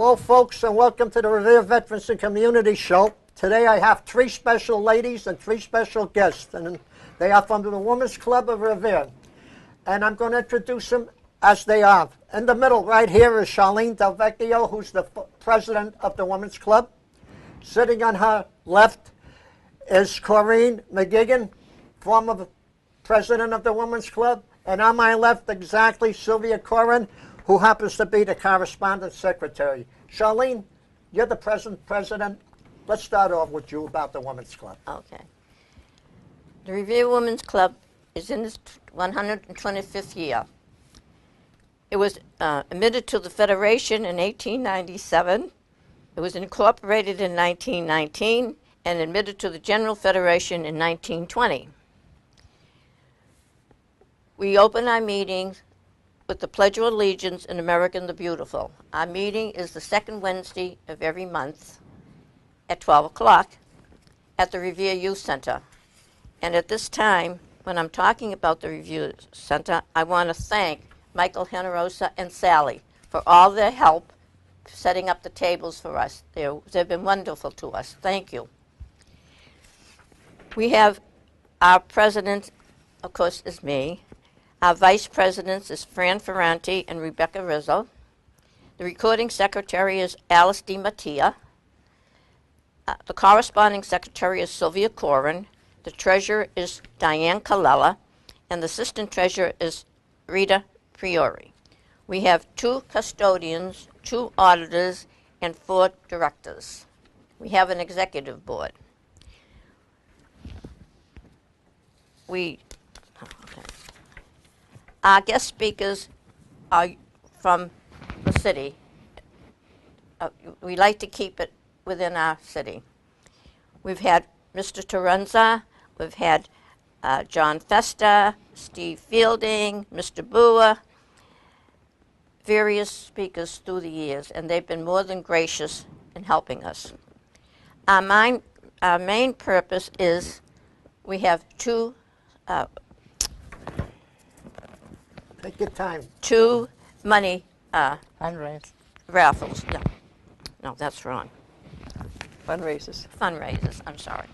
Hello, folks, and welcome to the Revere Veterans and Community Show. Today I have three special ladies and three special guests, and they are from the Women's Club of Revere. And I'm going to introduce them as they are. In the middle right here is Charline Del Vecchio, who's the president of the Women's Club. Sitting on her left is Corrine McGuiggan, former president of the Women's Club. And on my left, exactly, Sylvia Corin, who happens to be the correspondence secretary. Charline, you're the present president. Let's start off with you about the Women's Club. Okay. The Revere Women's Club is in its 125th year. It was admitted to the Federation in 1897. It was incorporated in 1919 and admitted to the General Federation in 1920. We open our meetings with the Pledge of Allegiance in American the Beautiful. Our meeting is the second Wednesday of every month at 12 o'clock at the Revere Youth Center. And at this time, when I'm talking about the Revere Center, I want to thank Michael Generosa and Sally for all their help setting up the tables for us. They've been wonderful to us. Thank you. We have our president, of course, is me. Our vice presidents is Fran Ferranti and Rebecca Rizzo. The recording secretary is Alice DiMattia. The corresponding secretary is Sylvia Corin. The treasurer is Diane Colella. And the assistant treasurer is Rita Priori. We have 2 custodians, 2 auditors, and 4 directors. We have an executive board. Our guest speakers are from the city. We like to keep it within our city. We've had Mr. Torenza, we've had John Festa, Steve Fielding, Mr. Boer, various speakers through the years, and they've been more than gracious in helping us. Our main purpose is we have 2 Take your time. 2 money Fundraise. raffles. No, that's wrong. Fundraisers. Fundraisers, I'm sorry.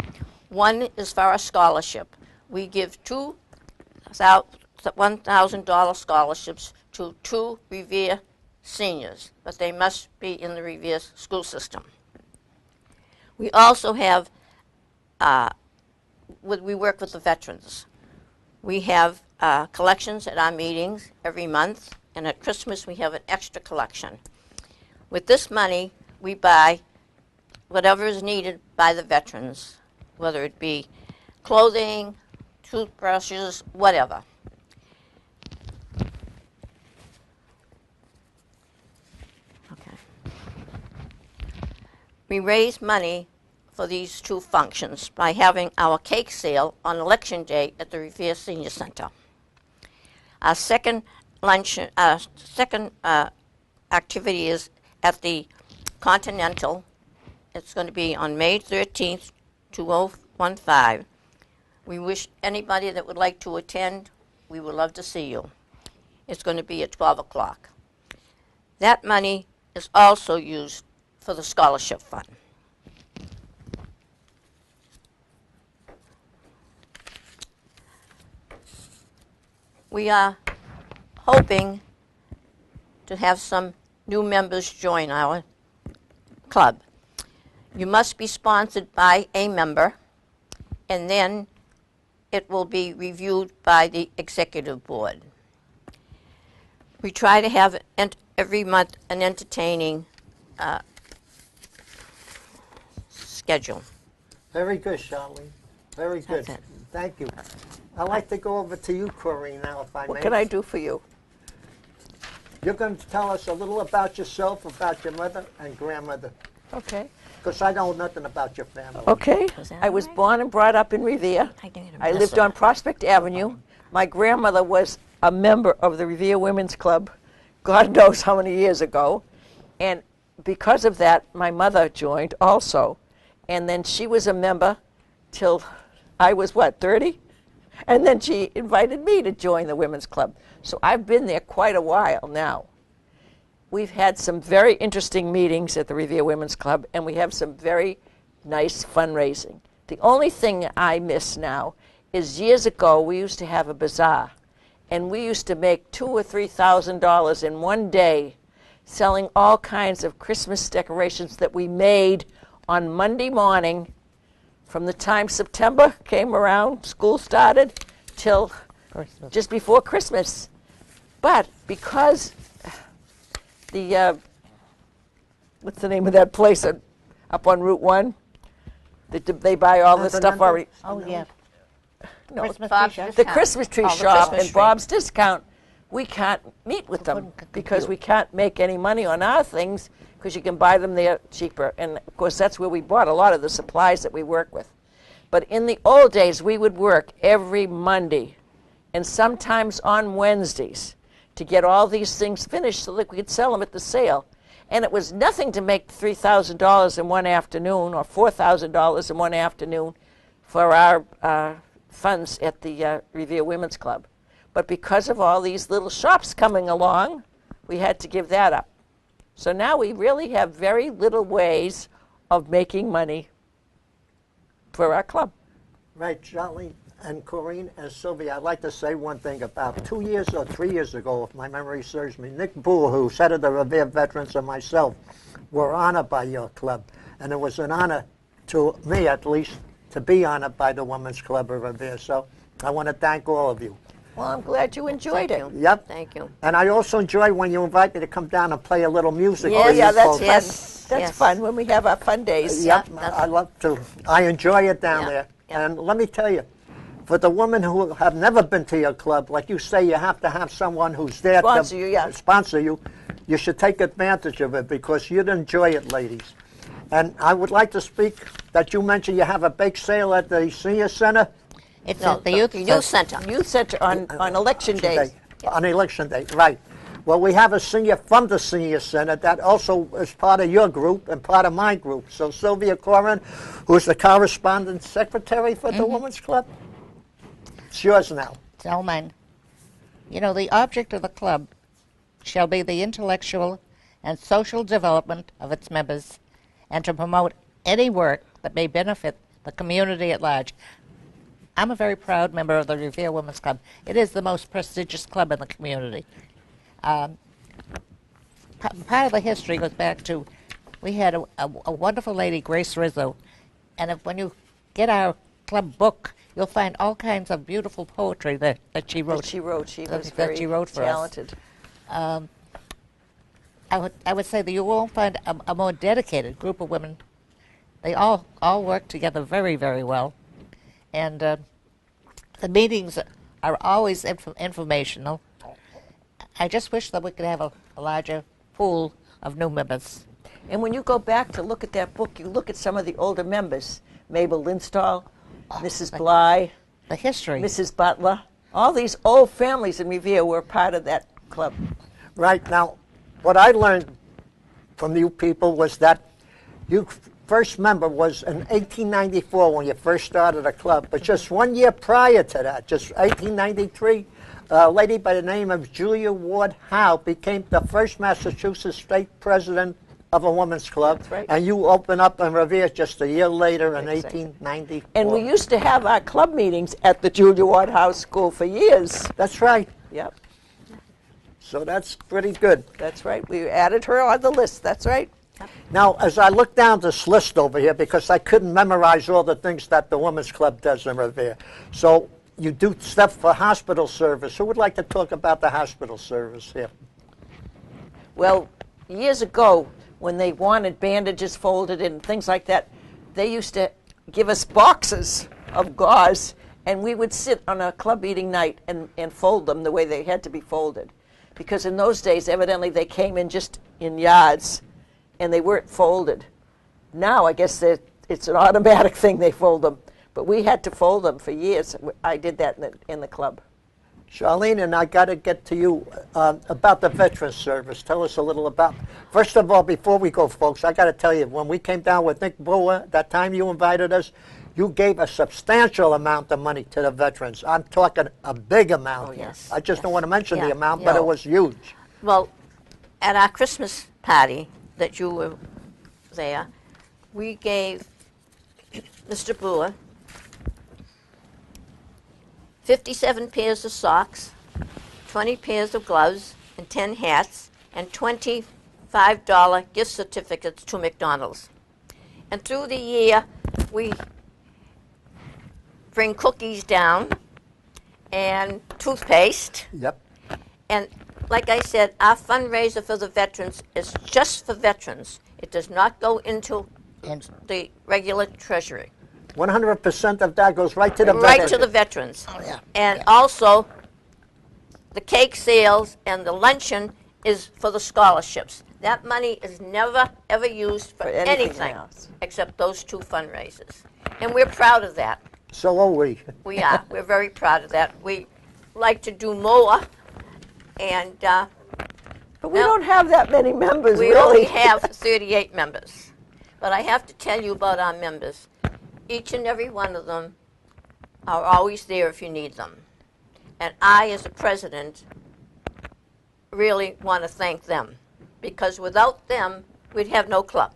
One is for a scholarship. We give $1,000 scholarships to 2 Revere seniors, but they must be in the Revere school system. We also have, we work with the veterans. We have collections at our meetings every month, and at Christmas we have an extra collection. With this money, we buy whatever is needed by the veterans, whether it be clothing, toothbrushes, whatever. Okay. We raise money for these 2 functions by having our cake sale on Election Day at the Revere Senior Center. Our second luncheon, activity is at the Continental. It's going to be on May 13th, 2015. We wish anybody that would like to attend, we would love to see you. It's going to be at 12 o'clock. That money is also used for the scholarship fund. We are hoping to have some new members join our club. You must be sponsored by a member, and then it will be reviewed by the executive board. We try to have every month an entertaining schedule. Very good, Charline. Very good. That's it. Thank you. I'd like to go over to you, Corrine, now, if I may. What can I do for you? You're going to tell us a little about yourself, about your mother and grandmother, Okay. because I know nothing about your family. Okay. Was that I was right? born and brought up in Revere. I lived on Prospect Avenue. My grandmother was a member of the Revere Women's Club, God knows how many years ago. And because of that, my mother joined also. And then she was a member till I was, 30? And then she invited me to join the Women's Club. So I've been there quite a while now. we've had some very interesting meetings at the Revere Women's Club, and we have some very nice fundraising. The only thing I miss now is years ago we used to have a bazaar, and we used to make $2,000 or $3,000 in one day selling all kinds of Christmas decorations that we made on Monday morning from the time September came around, school started, till just before Christmas. But because the, what's the name of that place up on Route 1? They buy all this stuff already. Oh, yeah. No, Christmas Bob's tree shop. the Christmas tree Oh, the shop Christmas and tree. Bob's Discount, we can't meet with them because we can't make any money on our things because you can buy them there cheaper. And of course, that's where we bought a lot of the supplies that we work with. But in the old days, we would work every Monday and sometimes on Wednesdays to get all these things finished so that we could sell them at the sale. And it was nothing to make $3,000 in one afternoon or $4,000 in one afternoon for our funds at the Revere Women's Club. But because of all these little shops coming along, we had to give that up. So now we really have very little ways of making money for our club. Right, Charline and Corinne and Sylvia, I'd like to say one thing. About 2 years or 3 years ago, if my memory serves me, Nick Bull, who's head of the Revere Veterans, and myself were honored by your club. And it was an honor to me, at least, to be honored by the Women's Club of Revere. So I want to thank all of you. Well, I'm glad you enjoyed Thank it. you. Yep. Thank you. And I also enjoy when you invite me to come down and play a little music. Oh, for you yeah, that's folks. fun. Yes, That's yes. fun when we have our fun days. Yep, Yeah, that's- I love to. I enjoy it down Yeah, there. yeah. And let me tell you, for the women who have never been to your club, like you say, you have to have someone who's there Sponsor to you, yeah. sponsor you. You should take advantage of it because you'd enjoy it, ladies. And I would like to speak that you mentioned you have a bake sale at the senior center. It's No, at the youth center. Youth Center on election day. On election day, right. Well, we have a senior from the senior center that also is part of your group and part of my group. So Sylvia Corin, who's the correspondent secretary for the Women's Club, it's yours now. It's all mine. You know, the object of the club shall be the intellectual and social development of its members and to promote any work that may benefit the community at large. I'm a very proud member of the Revere Women's Club. It is the most prestigious club in the community. Part of the history goes back to, we had a wonderful lady, Grace Rizzo, and when you get our club book, you'll find all kinds of beautiful poetry that she wrote. She was that very she wrote for us. talented. I would say that you won't find a more dedicated group of women. They all work together very, very well. And the meetings are always informational. I just wish that we could have a larger pool of new members. And when you go back to look at that book, you look at some of the older members, Mabel Linstall, Mrs. Bly, The history. Mrs. Butler. All these old families in Revere were part of that club. Right now, what I learned from you people was that you first member was in 1894 when you first started a club, but just 1 year prior to that, just 1893, a lady by the name of Julia Ward Howe became the first Massachusetts state president of a women's club. That's right. And you opened up in Revere just a year later in Exactly. 1894. And we used to have our club meetings at the Julia Ward House School for years. That's right. Yep, So that's pretty good. that's right. We added her on the list. That's right. Now, as I look down this list over here, because I couldn't memorize all the things that the Women's Club does in Revere. So you do stuff for hospital service. Who would like to talk about the hospital service here? Well, years ago, when they wanted bandages folded and things like that, they used to give us boxes of gauze, and we would sit on a club meeting night and fold them the way they had to be folded. Because in those days, evidently, they came in just in yards, and they weren't folded. Now, I guess it's an automatic thing, they fold them. But we had to fold them for years. I did that in the club. Charline, and I got to get to you about the Veterans Service. Tell us a little about. First of all, before we go, folks, I got to tell you, when we came down with Nick Brewer, that time you invited us, you gave a substantial amount of money to the veterans. I'm talking a big amount. Oh, yes. I just don't want to mention Yeah. the amount, Yeah. but it was huge. Well, at our Christmas party that you were there, we gave Mr. Brewer 57 pairs of socks, 20 pairs of gloves, and 10 hats, and $25 gift certificates to McDonald's. And through the year, we bring cookies down and toothpaste. Yep. And like I said, our fundraiser for the veterans is just for veterans. It does not go into the regular treasury. 100% of that goes right to the Right veterans. to the veterans. Oh, yeah. And also, the cake sales and the luncheon is for the scholarships. That money is never, ever used for anything else. except those two fundraisers. And we're proud of that. So are we. We are. We're very proud of that. We like to do more, and But we Now, don't have that many members, we really. only have 38 members. But I have to tell you about our members. Each and every one of them are always there if you need them. And I, as a president, really want to thank them. Because without them, we'd have no club.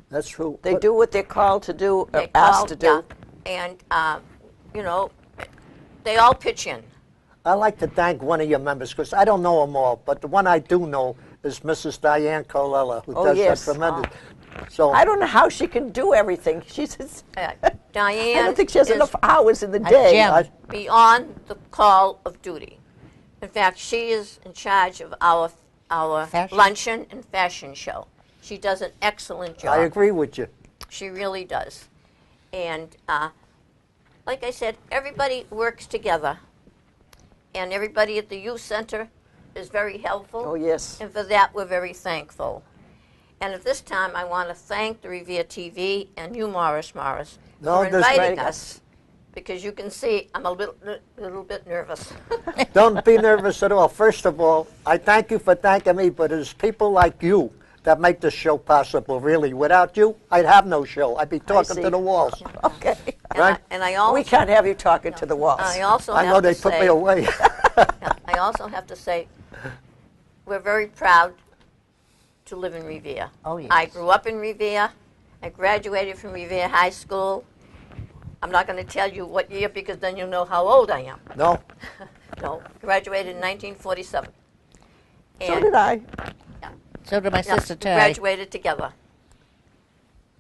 That's true. They do what they're called to do, or They asked all- to do. yeah. And, you know, they all pitch in. I'd like to thank one of your members, because I don't know them all, but the one I do know is Mrs. Diane Colella, who Oh, does yes. that tremendous. So I don't know how she can do everything. She's Diane I don't think she has is enough hours in the A day. gem. beyond the call of duty. In fact, she is in charge of our Fashion. luncheon and fashion show. She does an excellent job. I agree with you. She really does. And like I said, everybody works together. And everybody at the youth center is very helpful. Oh, yes. And for that, we're very thankful. And at this time, I want to thank the Revere TV and you, Morris, No, for there's- inviting us. Because you can see I'm a little bit nervous. Don't be nervous at all. First of all, I thank you for thanking me, but it's people like you that make this show possible, really. Without you, I'd have no show. I'd be talking see. to the walls. Okay. Right? And I also, We can't have you talking to the walls. I also I have know to they put say, me away. I also have to say, we're very proud to live in Revere. Oh, yes. I grew up in Revere. I graduated from Revere High School. I'm not going to tell you what year because then you'll know how old I am. No? No, graduated in 1947. So did I. So did my Yeah, sister we Terry. graduated together.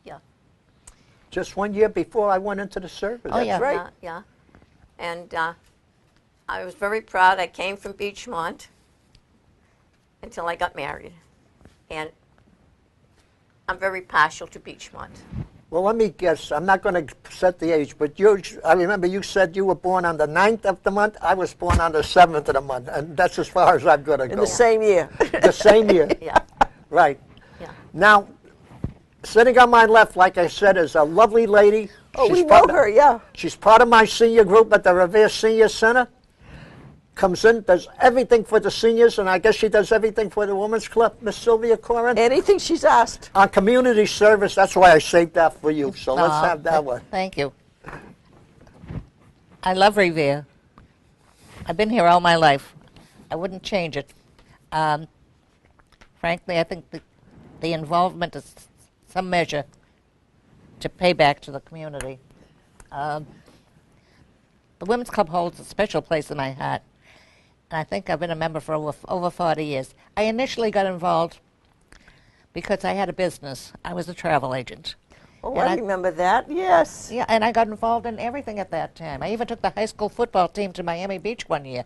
Yeah. Just 1 year before I went into the service. Oh, yeah. right. Yeah. And I was very proud. I came from Beachmont until I got married. And I'm very partial to Beachmont. Well, let me guess. I'm not going to set the age, but I remember you said you were born on the 9th of the month. I was born on the 7th of the month, and that's as far as I'm going to go. In the same year. The same year. Yeah. Right. Yeah. Now, sitting on my left, like I said, is a lovely lady. Oh, She's we know part of- her, yeah. She's part of my senior group at the Revere Senior Center. Comes in, does everything for the seniors, and I guess she does everything for the Women's Club, Miss Sylvia Corin. Anything she's asked. On community service, that's why I saved that for you. So let's Aw, have that one. Thank you. I love Revere. I've been here all my life. I wouldn't change it. Frankly, I think the involvement is some measure to pay back to the community. The Women's Club holds a special place in my heart. And I think I've been a member for over 40 years. I initially got involved because I had a business. I was a travel agent. Oh, And I I- remember that, yes. Yeah, and I got involved in everything at that time. I even took the high school football team to Miami Beach one year.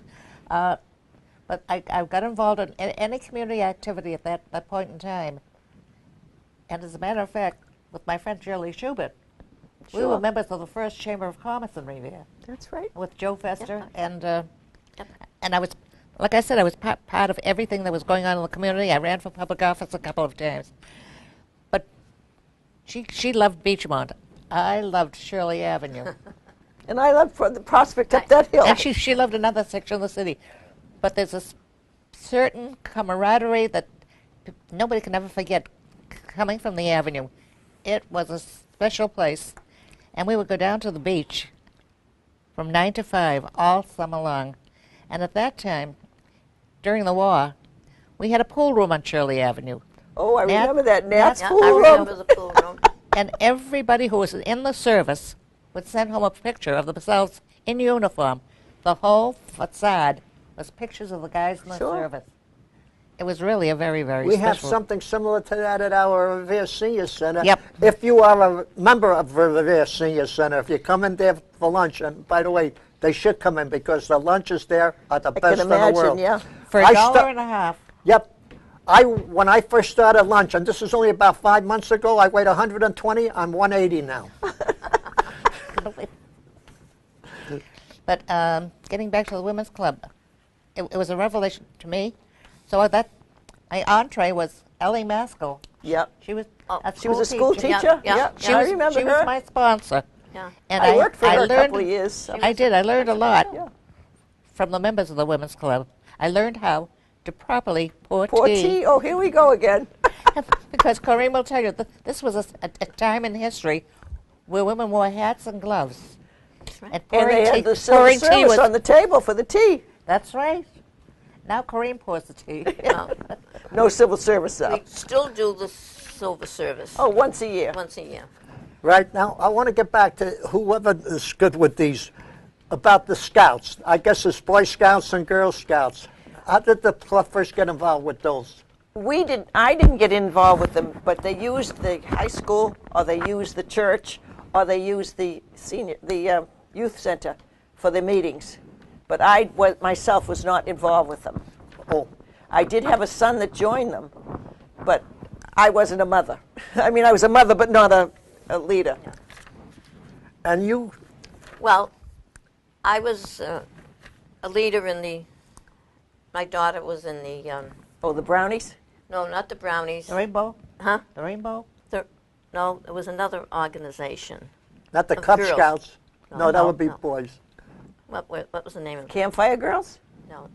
But I got involved in any community activity at that point in time. And as a matter of fact, with my friend Shirley Schubert, we Sure. were members of the first Chamber of Commerce in Revere That's right. with Joe Fester. Yep. And I was, like I said, I was part of everything that was going on in the community. I ran for public office a couple of times. But she loved Beachmont. I loved Shirley Avenue. And I love the prospect up that hill. Actually, she loved another section of the city. But there's a certain camaraderie that nobody can ever forget coming from the avenue. It was a special place. And we would go down to the beach from 9 to 5 all summer long. And at that time, during the war, we had a pool room on Shirley Avenue. Oh, I Nat- remember that. Nat's Yeah, pool I room. remember the pool room. And everybody who was in the service would send home a picture of themselves in uniform. The whole facade was pictures of the guys in the Sure. service. It was really a very, very We special. have something similar to that at our Revere Senior Center. Yep. If you are a member of Revere Senior Center, if you come in there for lunch, and by the way, they should come in because the lunches there are the I best can in the imagine, world. yeah. For I $1.50. Yep. When I first started lunch, and this is only about 5 months ago, I weighed 120. I'm 180 now. But getting back to the women's club, it was a revelation to me. So that my entree was Ellie Maskell. Yep. She was She was a school teacher. teacher? Yeah, She I was, remember she her. was my sponsor. Yeah. And I worked for her a learned, couple of years. So. I did. I learned a lot Yeah. from the members of the women's club. I learned how to properly pour Poor tea. Oh, here we go again. Because Corinne will tell you, this was a time in history where women wore hats and gloves. And And pouring they tea, had the silver pouring tea service was, on the table for the tea. that's right. Now Corinne pours the tea. No, No civil service, though. we still do the silver service Oh, once a year. once a year. Right now, I want to get back to whoever is good with these, about the Scouts. I guess it's Boy Scouts and Girl Scouts. How did the club first get involved with those? I didn't get involved with them, but they used the high school, or they used the church, or they used the youth center for the meetings. But I myself was not involved with them. Oh, I did have a son that joined them, but I wasn't a mother. I mean, I was a mother, but not a leader. and you, Well, I was a leader in the. My daughter was in the. Oh, the brownies? No, not the Brownies. The rainbow? Huh? The rainbow? No, it was another organization. not the Of Cub girls. Scouts. No, that no, would be no. boys. What was the name of it? Campfire Girls? No.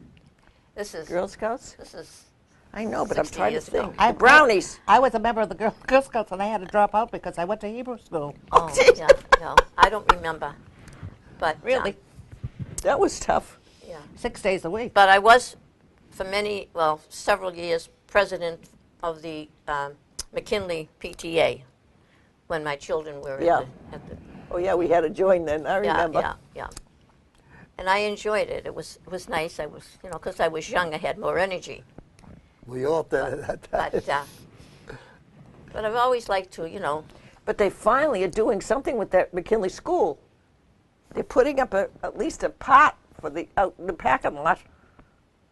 This is. Girl Scouts? This is. I know, but I'm 60 trying to years ago. think. I- The brownies. I was a member of the Girl Scouts and I had to drop out because I went to Hebrew school. Oh, geez. yeah. No, I don't remember. But Really? That was tough. Yeah. 6 days a week. But I was, for several years, president of the McKinley PTA when my children were Yeah. at the Oh, yeah, we had to join then. I remember. Yeah. And I enjoyed it. It was nice. I was, because I was young, I had more energy. We all did it at that. But I've always liked to, But they finally are doing something with that McKinley school. They're putting up at least a pot for out in the parking lot.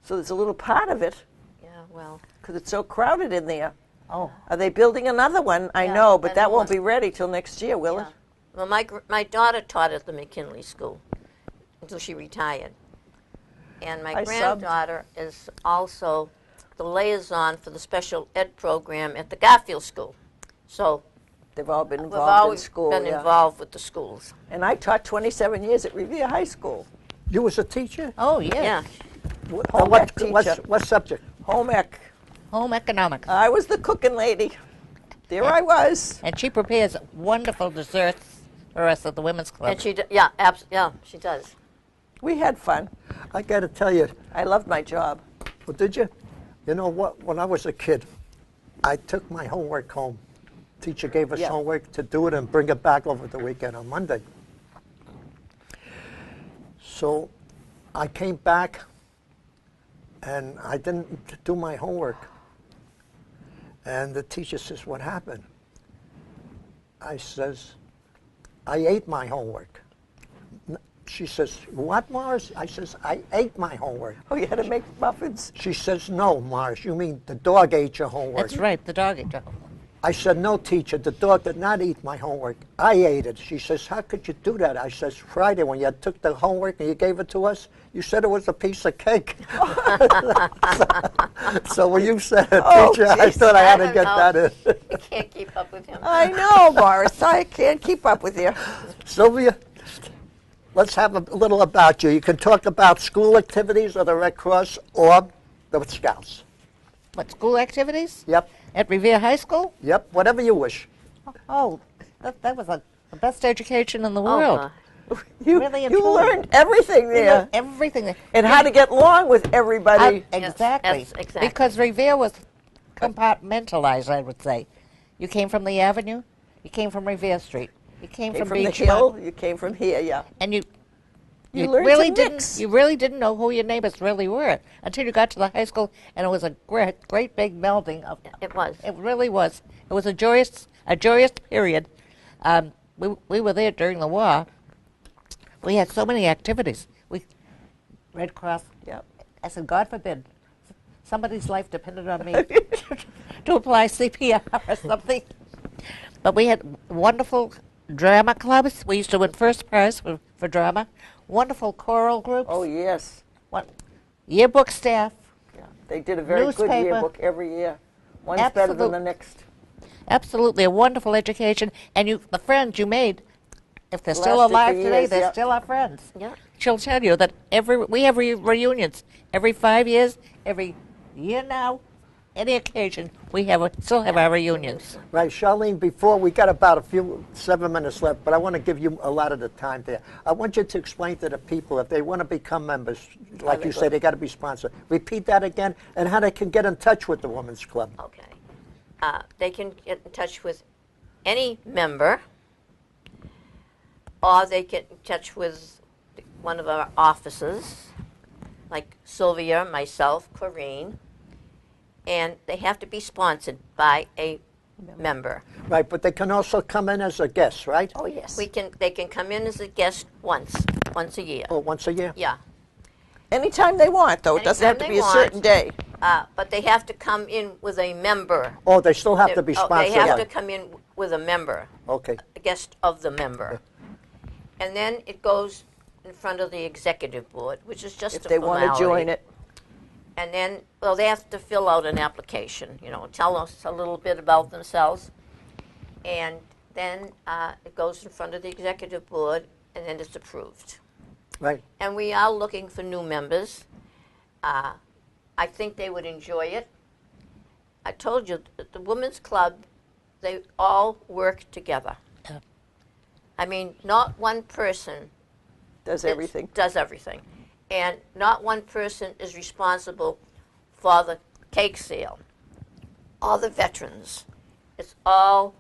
So there's a little part of it yeah, well, because it's so crowded in there. Oh, Are they building another one? I Yeah, know, but I that know won't one. be ready till next year, will yeah. it? Well, my daughter taught at the McKinley school until she retired. And my I subbed. granddaughter is also the liaison for the special ed program at the Garfield School. So They've all been we've involved in always school. been yeah. involved with the schools. And I taught 27 years at Revere High School. You was a teacher? oh yeah. Yeah. Home ec teacher. What subject? Home ec. Home economics. I was the cooking lady. There I was. And she prepares wonderful desserts for us at the women's club. And she she does. We had fun. I got to tell you, I loved my job. well, did you? You know what? When I was a kid, I took my homework home. Teacher gave us Yeah. homework to do it and bring it back over the weekend on Monday. So I came back and I didn't do my homework. And the teacher says, "What happened?" I says, "I ate my homework." She says, "What, Morris?" I says, "I ate my homework." Oh, you had to make muffins? She says, "No, Morris, you mean the dog ate your homework." That's right, the dog ate your homework. I said, "No, teacher, the dog did not eat my homework. I ate it." She says, "How could you do that?" I says, "Friday when you took the homework and you gave it to us, you said it was a piece of cake." so when you said it, Oh, teacher, I geez. thought I had to don't get know. that in. I can't keep up with him. I know, Morris. I can't keep up with you. Sylvia, let's have a little about you. You can talk about school activities or the Red Cross or the Scouts. What, school activities? Yep, At Revere High School? yep, whatever you wish. Oh, that was the best education in the Oh, world. You, Really and you truly. learned everything We there. learned everything. And how to get along with everybody. Exactly. Yes, exactly. Because Revere was compartmentalized, I would say. You came from the Avenue, you came from Revere Street, you came Came from from the Beachmont, hill, you came from here, yeah. and you learned really to didn't mix. you really didn't know who your neighbors really were until you got to the high school, and it was a great big melding of. It was. It really was. It was a joyous period. We were there during the war. We had so many activities. Red Cross. Yep. I said, God forbid, somebody's life depended on me to apply CPR or something. But we had wonderful drama clubs. We used to win first prize for drama. Wonderful choral groups. Oh, yes. Yearbook staff. Yeah. They did a very good Newspaper. yearbook every year. One's better than the Absolute. next. Absolutely a wonderful education. And the friends you made, if they're still Lasted for alive today, years, they're yeah. still our friends. Yeah. She'll tell you that we have reunions every 5 years, every year now, any occasion, we still have our reunions. Right, Charlene, before we got about 7 minutes left, but I want to give you a lot of the time there. I want you to explain to the people if they want to become members, like you said, they got to be sponsored. Repeat that again, and how they can get in touch with the Women's Club. Okay. They can get in touch with any member, or they get in touch with one of our offices, like Sylvia, myself, Corrine, and they have to be sponsored by a member. Right, but they can also come in as a guest, right? Oh, yes. They can come in as a guest once a year. Oh, once a year? Yeah. Anytime they want, though. It doesn't have to Anytime be they a certain want. day. But they have to come in with a member. Oh, they still have to be sponsored. They have right. to come in with a member, Okay. a guest of the member. And then it goes in front of the executive board, which is just If a they want formality. to join it. And then, well, they have to fill out an application, tell us a little bit about themselves. And then it goes in front of the executive board, and then it's approved. Right. And we are looking for new members. I think they would enjoy it. I told you that the Women's Club, they all work together. Yeah. I mean, not one person Does everything. does everything. And not one person is responsible for the cake sale. All the veterans. It's all,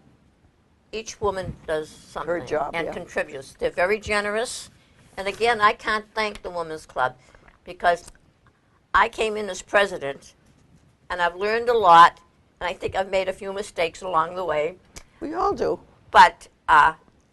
each woman does something job, and yeah. contributes. They're very generous. And again, I can't thank the Women's Club because I came in as president and I've learned a lot, and I think I've made a few mistakes along the way. We all do. But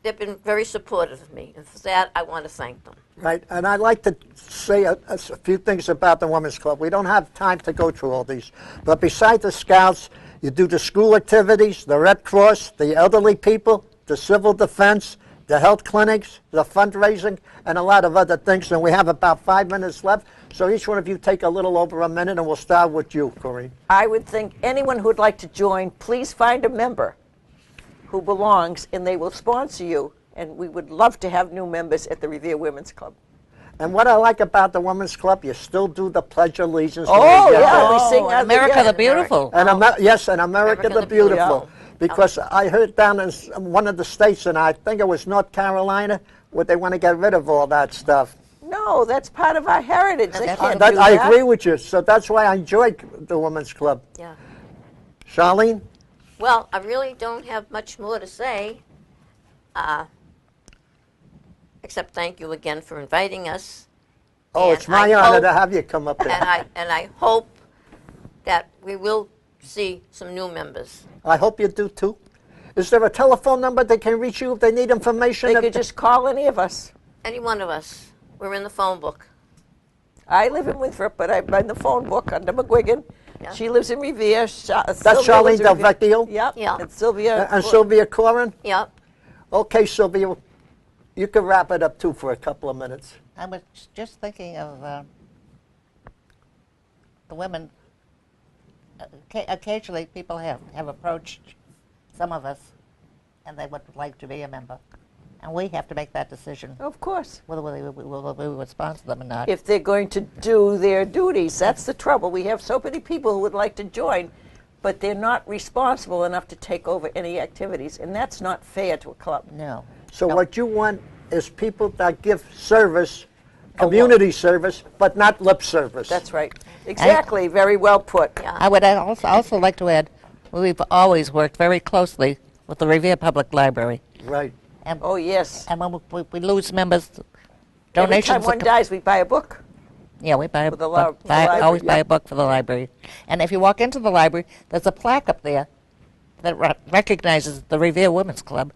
they've been very supportive of me, and for that, I want to thank them. Right, and I'd like to say a few things about the Women's Club. We don't have time to go through all these, but besides the Scouts, you do the school activities, the Red Cross, the elderly people, the civil defense, the health clinics, the fundraising, and a lot of other things. And we have about 5 minutes left, so each one of you take a little over a minute, and we'll start with you, Corinne. I would think anyone who would like to join, please find a member who belongs, and they will sponsor you. And we would love to have new members at the Revere Women's Club. And what I like about the Women's Club, you still do the Pledge of Allegiance. when Oh, we get yeah, there. we sing out America yeah. the Beautiful. And yes, and America the Beautiful. Because I heard down in one of the states, and I think it was North Carolina, where they want to get rid of all that stuff. No, that's part of our heritage. They That's can't That, do I that. agree with you. So that's why I enjoyed the Women's Club. Yeah. Charlene? Well, I really don't have much more to say, except thank you again for inviting us. Oh, And it's my I honor hope- to have you come up And there. I hope that we will see some new members. I hope you do too. Is there a telephone number they can reach you if they need information? They could just call any of us. Any one of us. We're in the phone book. I live in Winthrop, but I'm in the phone book under McGuiggan. Yeah. She lives in Revere. That's Sylvia Charline lives in Del Revere. Vecchio? Yep. Yeah. And Sylvia. And Sylvia Corin? Yep. Okay, Sylvia, you can wrap it up too for a couple of minutes. I was just thinking of the women. Occasionally, people have approached some of us, and they would like to be a member, and we have to make that decision Of course. whether we would sponsor them or not. If they're going to do their duties, that's the trouble. We have so many people who would like to join, but they're not responsible enough to take over any activities, and that's not fair to a club. No. So what you want is people that give service, community service, but not lip service. That's right. Exactly. Very well put. Yeah. I would also like to add, we've always worked very closely with the Revere Public Library. Right. And, Oh, yes. and when we lose members, Every donations. time one dies, we buy a book. Yeah, we buy a For the book. the library, Always buy yeah. a book for the library. And if you walk into the library, there's a plaque up there that recognizes the Revere Women's Club.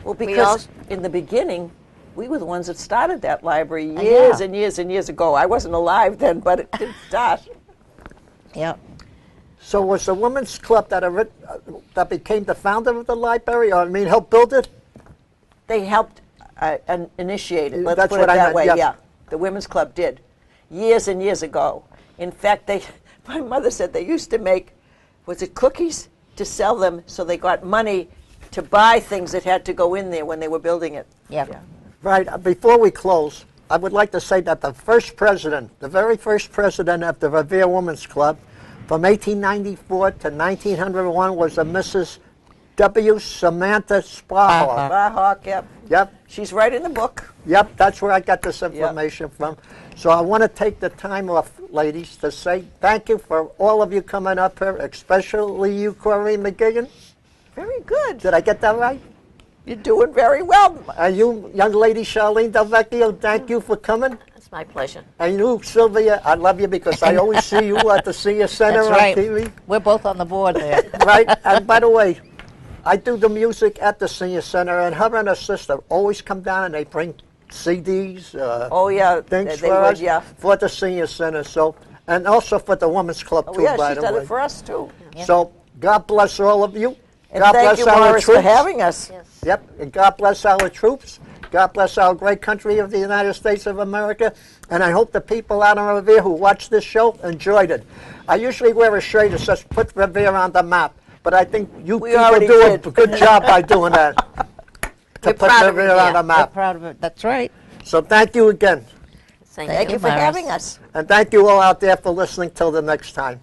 Well, We because also- in the beginning, we were the ones that started that library Yeah. years and years and years ago. I wasn't alive then, but it did start. Yeah. So was the women's club that became the founder of the library, or I mean, helped build it? They helped initiate it. Let's That's put what it I that meant, way. yeah. Yeah, the women's club did years and years ago. In fact, my mother said they used to make, was it cookies to sell them, so they got money to buy things that had to go in there when they were building it. Yeah. Right. Before we close, I would like to say that the first president, the very first president of the Revere Women's Club, from 1894 to 1901, was a Mrs. W. Samantha Sparhawk. Bahawk, yep. Yep. She's right in the book. Yep, that's where I got this information from. So I want to take the time off, ladies, to say thank you for all of you coming up here, especially you, Corrine McGuiggan. Very good. Did I get that right? You're doing very well. And you, young lady Charline Del Vecchio, thank you for coming. It's my pleasure. And you, Sylvia, I love you because I always see you at the Senior Center That's on right. TV. We're both on the board there. Right? And by the way, I do the music at the Senior Center, and her and her sister always come down and they bring CDs, Oh, yeah, things they for would, us, yeah. for the Senior Center. So, and also for the Women's Club Oh, too, yeah, by she's the done way. it for us, too. So God bless all of you. And God thank bless you, our Morris, troops. for having us. Yes. Yep, and God bless our troops. God bless our great country of the United States of America. And I hope the people out in Revere who watch this show enjoyed it. I usually wear a shirt that says "Put Revere on the map," but I think you We people already do a did. good job by doing that. To We're put proud of Revere on Revere. the We're map. proud of it. That's right. So thank you again. Thank Thank you. you for Morris. having us. And thank you all out there for listening till the next time.